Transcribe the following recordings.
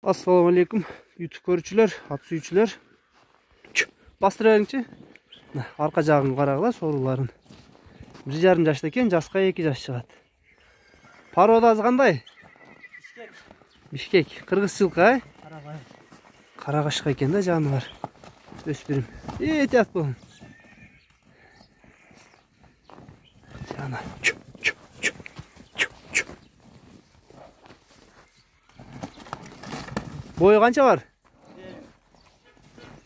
Assalamu alaikum YouTube көрүүчүлөр, ат сүйүүчүлөр. Бастыра бериңчи. Арка жагын карагыла, сооруларын. 1,5 жашта экен, жаска 2 жаш чыгат. Породасы кандай? Бишкек. Кыргыз жылкы, Карагашка экен да жаныбар. Өспүрүм. Этият болуң. Жана. Boyu kança var?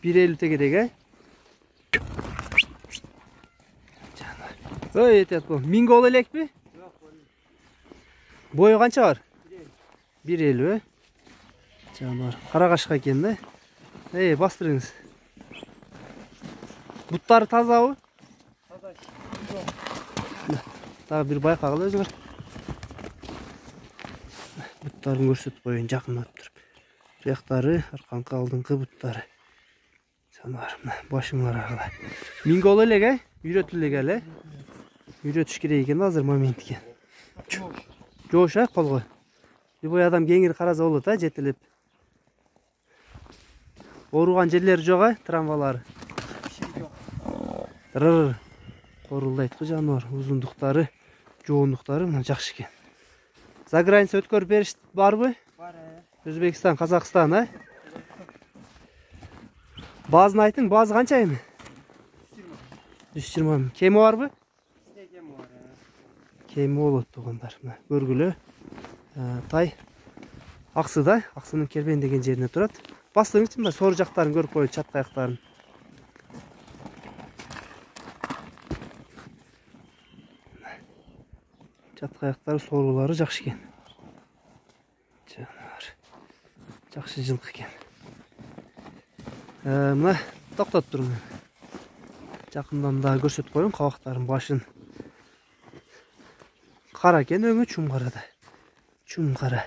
1,50 tegedek, Öy etiyat bu. Mingo ol elek mi? Yok. Boyu kança var? 1,50. Canlar. Karagaşka eken de. Bastırınız. Butları taza mı? Taza. Daha bir bayqağı özüngөр. Buttарын көрсөтүп коюн, жакындап туруп. Жактары, арканкы алдыңкы буттары. Жанар, башыңар агыла. Минго ол элек, үйрөтүлүк эле. Үйрөтүш керек экен азыр момент экен. Жоош, колго. Любой адам кеңири караса болот, жетелеп. Ооруган жерлери жок, травмалары. Рыр. Корулдайт го жанар, узундуктары, жоондуктары мына жакшы экен. За граница өткөрүп бериш барбы? Бар. Өзбекстан, Казакстан, Базын айтың, базы канча эми? 120. Кеми барбы? Кеми бар. Кеми болот тугандар. Мына көргүлө. Тай Аксыда, Аксынын Кербен деген жерине турат. Бастырыңчы, мына сор жактарын көрүп коюп, чат каяктарын. Чат каяктары, сорулары жакшы экен. Жакшы жылкы экен. Мына токтоп туруң. Жакындан да көрсөтүп коюн, кабактарын, башын. Кара экен, өңү чум карада. Чум кара.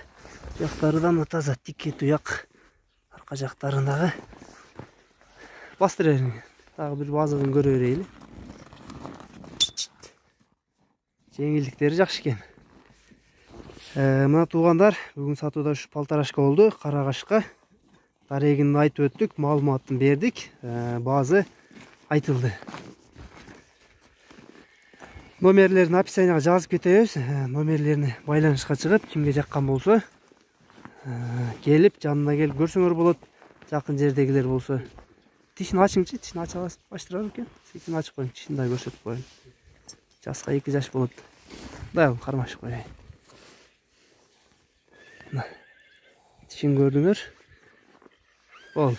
Жактары да таза, тикке туяк. Арка жактарындагы. Бастыр бериң. Дагы бир базыгын көрө берейли. Жеңилдиктери жакшы экен. Мына туугандар, бүгүн сатууда ушу Полторашка болду, Карагашка. Дарегин айтып өттүк, маалыматын бердик, базы айтылды. Номерлерин описанияга жазып кетебиз. Номерлерини байланышка чыгып, кимге жаккан болсо, келип жанына келип көрсөңөр болот. Жакын жердегилер болсо. Тишин ачыңчы, тишин ача аласыз, ачтырар экен. Тишин ачып коюң, тишин да көрсөтүп коюн. Жаска 2 жаш болот. Дагы кармашып коюн. Тишин көрдүңөр. Болду.